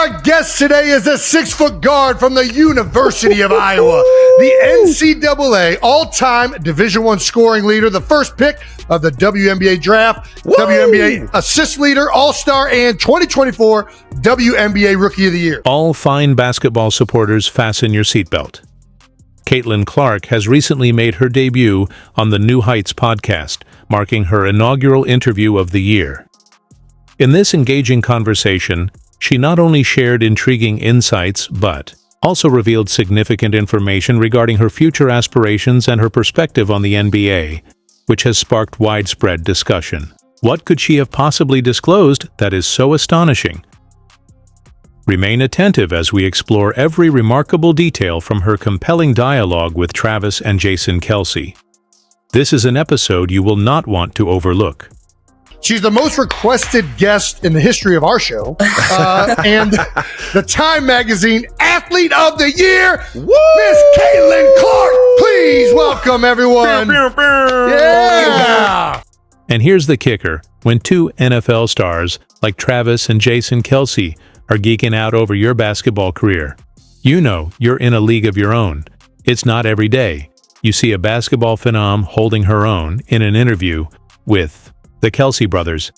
Our guest today is a 6-foot guard from the University of Iowa, the NCAA all-time Division I scoring leader, the first pick of the WNBA draft, WNBA assist leader, all-star, and 2024 WNBA Rookie of the Year. All fine basketball supporters, fasten your seatbelt. Caitlin Clark has recently made her debut on the New Heights podcast, marking her inaugural interview of the year. In this engaging conversation, she not only shared intriguing insights, but also revealed significant information regarding her future aspirations and her perspective on the NBA, which has sparked widespread discussion. What could she have possibly disclosed that is so astonishing? Remain attentive as we explore every remarkable detail from her compelling dialogue with Travis and Jason Kelce. This is an episode you will not want to overlook. She's the most requested guest in the history of our show, and the Time Magazine Athlete of the Year, Miss Caitlin Clark. Please welcome everyone. Yeah. And here's the kicker. When two NFL stars like Travis and Jason Kelce are geeking out over your basketball career, you know you're in a league of your own. It's not every day you see a basketball phenom holding her own in an interview with the Kelce brothers.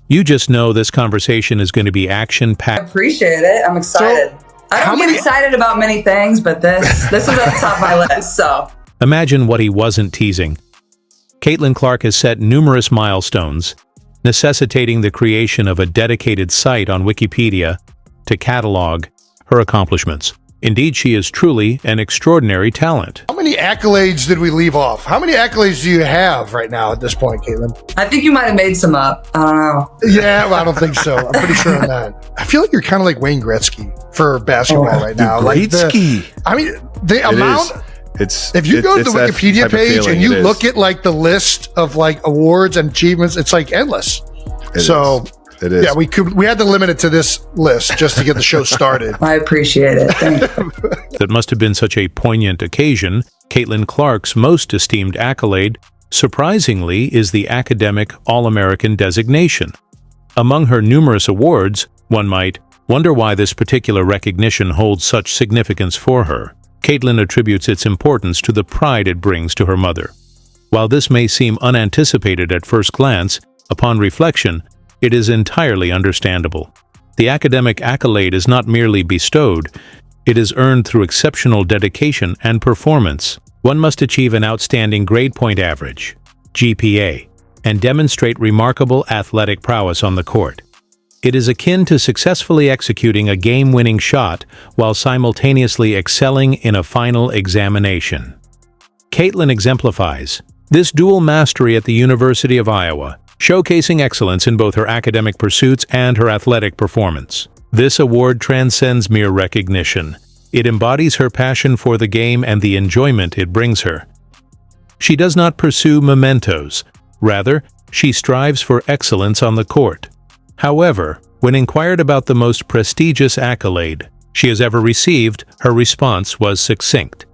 You just know this conversation is going to be action-packed. I appreciate it. I'm excited. I don't get excited about many things, but this is at the top of my list, so. Imagine what he wasn't teasing. Caitlin Clark has set numerous milestones, necessitating the creation of a dedicated site on Wikipedia to catalog her accomplishments. Indeed, she is truly an extraordinary talent. How many accolades did we leave off? How many accolades do you have right now at this point, Caitlin? I think you might have made some up. I don't know. Yeah, well, I don't think so. I'm pretty sure on that. I feel like you're kind of like Wayne Gretzky for basketball right now. Gretzky. The amount. If you go to the Wikipedia page and you look at like the list of like awards and achievements, it's like endless. It is. Yeah, we had to limit it to this list just to get the show started. I appreciate it. Thank you. That must have been such a poignant occasion. Caitlin Clark's most esteemed accolade, surprisingly, is the academic All-American designation. Among her numerous awards, one might wonder why this particular recognition holds such significance for her. Caitlin attributes its importance to the pride it brings to her mother. While this may seem unanticipated at first glance, upon reflection, it is entirely understandable. The academic accolade is not merely bestowed, it is earned through exceptional dedication and performance. One must achieve an outstanding grade point average, GPA, and demonstrate remarkable athletic prowess on the court. It is akin to successfully executing a game-winning shot while simultaneously excelling in a final examination. Caitlin exemplifies this dual mastery at the University of Iowa, showcasing excellence in both her academic pursuits and her athletic performance. This award transcends mere recognition. It embodies her passion for the game and the enjoyment it brings her. She does not pursue mementos. Rather, she strives for excellence on the court. However, when inquired about the most prestigious accolade she has ever received, her response was succinct.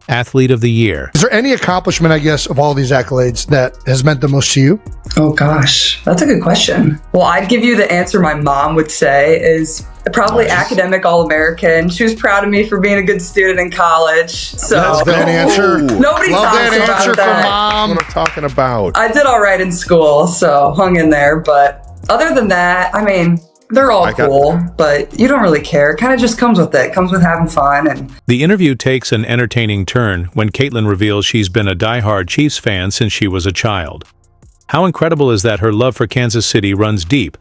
Athlete of the Year. Is there any accomplishment, I guess, of all these accolades that has meant the most to you? Oh gosh, that's a good question. Well, I'd give you the answer my mom would say is probably academic All-American. She was proud of me for being a good student in college. So that's that answer. Nobody Love talks that about answer that. from mom. That's what I'm talking about. I did all right in school, so hung in there. But other than that, I mean, they're all cool, but you don't really care. It kind of just comes with it. It comes with having fun. And the interview takes an entertaining turn when Caitlin reveals she's been a diehard Chiefs fan since she was a child. How incredible is that her love for Kansas City runs deep,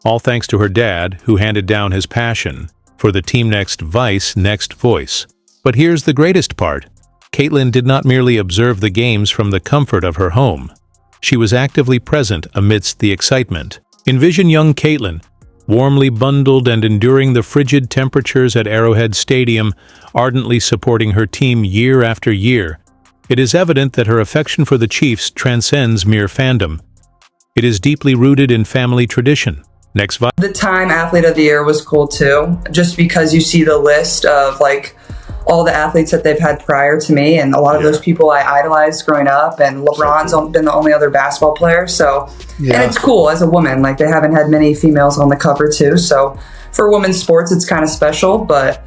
all thanks to her dad, who handed down his passion for the team next voice. But here's the greatest part. Caitlin did not merely observe the games from the comfort of her home. She was actively present amidst the excitement. Envision young Caitlin, warmly bundled and enduring the frigid temperatures at Arrowhead Stadium, ardently supporting her team year after year. It is evident that her affection for the Chiefs transcends mere fandom. It is deeply rooted in family tradition. The Time Athlete of the Year was cool too, just because you see the list of like all the athletes that they've had prior to me, and a lot of those people I idolized growing up, and LeBron's been the only other basketball player, so and it's cool as a woman, like they haven't had many females on the cover too, so for women's sports, it's kind of special, but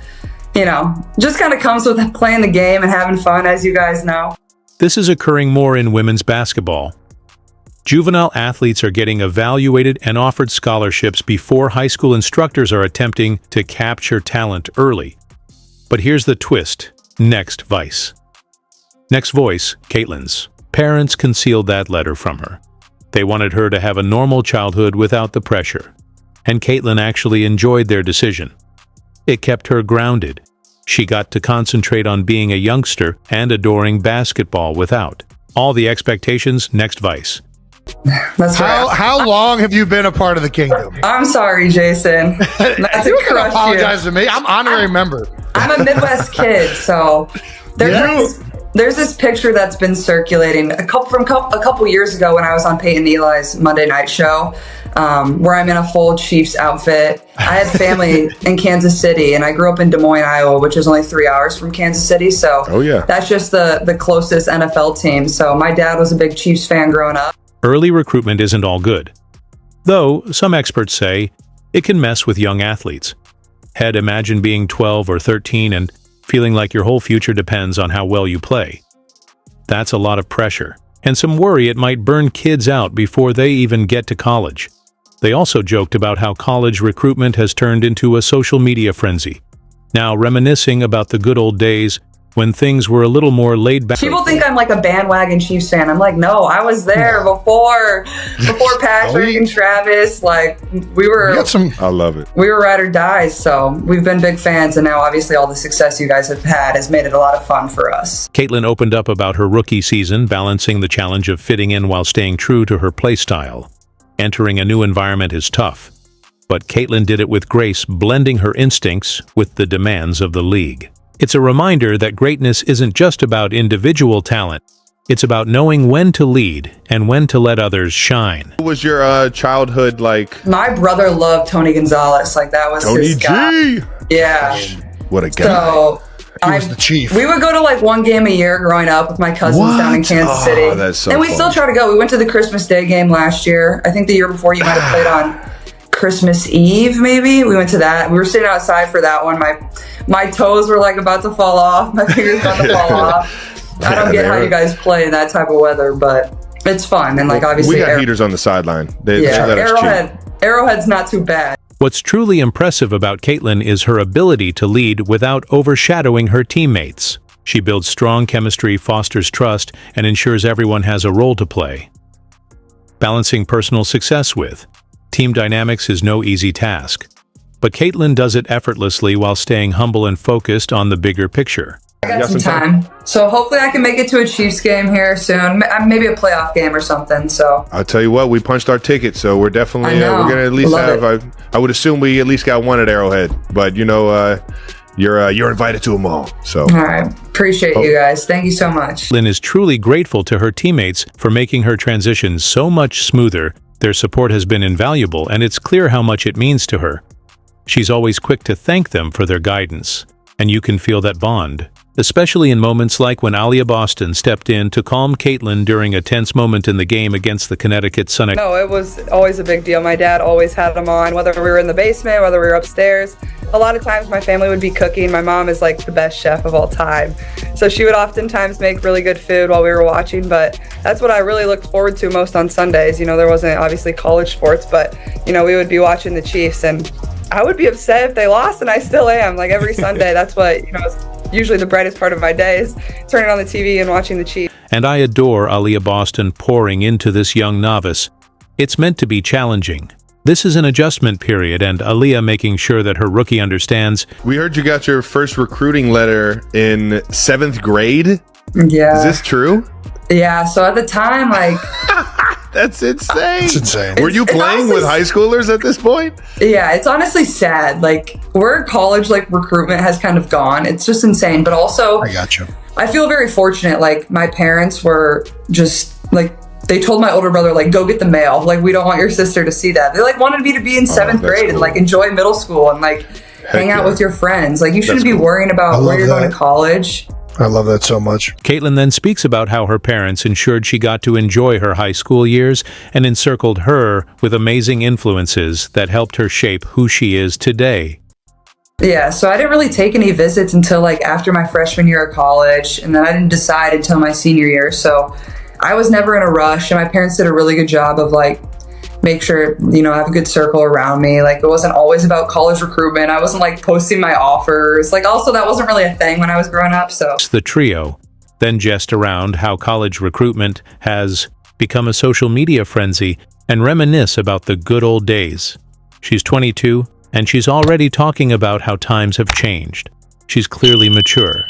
just kind of comes with playing the game and having fun, as you guys know. This is occurring more in women's basketball. Juvenile athletes are getting evaluated and offered scholarships before high school instructors are attempting to capture talent early. But here's the twist. Next Voice, Caitlin's. Parents concealed that letter from her. They wanted her to have a normal childhood without the pressure. And Caitlin actually enjoyed their decision. It kept her grounded. She got to concentrate on being a youngster and adoring basketball without all the expectations. Next Vice. That's right. How long have you been a part of the kingdom? I'm sorry, Jason. Not to You can crush apologize you. to me. I'm honorary member. I'm a Midwest kid, so there's this picture that's been circulating a couple years ago when I was on Peyton Eli's Monday Night Show, where I'm in a full Chiefs outfit. I had family in Kansas City, and I grew up in Des Moines, Iowa, which is only 3 hours from Kansas City. So that's just the closest NFL team. So my dad was a big Chiefs fan growing up. Early recruitment isn't all good. Though, some experts say it can mess with young athletes. Head, imagine being 12 or 13 and feeling like your whole future depends on how well you play. That's a lot of pressure, and some worry it might burn kids out before they even get to college. They also joked about how college recruitment has turned into a social media frenzy, now reminiscing about the good old days when things were a little more laid back. People think I'm like a bandwagon Chiefs fan. I'm like, no, I was there before Patrick and Travis. Like I love it. We were ride or dies, so we've been big fans, and now obviously all the success you guys have had has made it a lot of fun for us. Caitlin opened up about her rookie season, balancing the challenge of fitting in while staying true to her play style. Entering a new environment is tough, but Caitlin did it with grace, blending her instincts with the demands of the league. It's a reminder that greatness isn't just about individual talent. It's about knowing when to lead and when to let others shine. What was your childhood like? My brother loved Tony Gonzalez. Like, that was Tony his guy. G. Yeah. What a guy. So He was the chief. We would go to like one game a year growing up with my cousins down in Kansas City. That's so and we fun. still try to go. We went to the Christmas Day game last year. I think the year before you might have played on Christmas Eve, maybe. We went to that. We were sitting outside for that one. My toes were like about to fall off. My fingers about to fall off. I don't get how you guys play in that type of weather, but it's fun. And like, obviously, we got heaters on the sideline. They let us cheat. Arrowhead's not too bad. What's truly impressive about Caitlin is her ability to lead without overshadowing her teammates. She builds strong chemistry, fosters trust, and ensures everyone has a role to play. Balancing personal success with team dynamics is no easy task, but Caitlin does it effortlessly while staying humble and focused on the bigger picture. I got some time. So hopefully I can make it to a Chiefs game here soon. Maybe a playoff game or something. So I'll tell you what, we punched our ticket, so we're definitely we're gonna at least I would assume we at least got one at Arrowhead, but you're invited to them all. So all right, appreciate you guys. Thank you so much. Caitlin is truly grateful to her teammates for making her transition so much smoother. Their support has been invaluable, and it's clear how much it means to her. She's always quick to thank them for their guidance, and you can feel that bond, especially in moments like when Aaliyah Boston stepped in to calm Caitlin during a tense moment in the game against the Connecticut Sun. No, it was always a big deal. My dad always had them on, whether we were in the basement, whether we were upstairs. A lot of times my family would be cooking. My mom is like the best chef of all time. So she would oftentimes make really good food while we were watching, but that's what I really looked forward to most on Sundays. There wasn't obviously college sports, but we would be watching the Chiefs, and I would be upset if they lost, and I still am. Like every Sunday, that's what, is usually the brightest part of my day is turning on the TV and watching the Chiefs. And I adore Aaliyah Boston pouring into this young novice. It's meant to be challenging. This is an adjustment period, and Aaliyah making sure that her rookie understands. We heard you got your first recruiting letter in 7th grade. Yeah. Is this true? Yeah. So at the time, like... That's insane. It's insane. Were you playing with high schoolers at this point? Yeah, it's honestly sad. Like, where college recruitment has kind of gone, it's just insane. But also, I got you. I feel very fortunate. Like, my parents were just they told my older brother, go get the mail. Like, we don't want your sister to see that. They wanted me to be in 7th grade cool. and enjoy middle school and hang out with your friends. Like, you shouldn't be worrying about where you're going to college. I love that so much. Caitlin then speaks about how her parents ensured she got to enjoy her high school years and encircled her with amazing influences that helped her shape who she is today. Yeah, so I didn't really take any visits until like after my freshman year of college, and then I didn't decide until my senior year. So I was never in a rush, and my parents did a really good job of like make sure, I have a good circle around me. Like it wasn't always about college recruitment. I wasn't like posting my offers. Like also that wasn't really a thing when I was growing up. So the trio then jest around how college recruitment has become a social media frenzy and reminisce about the good old days. She's 22, and she's already talking about how times have changed. She's clearly mature,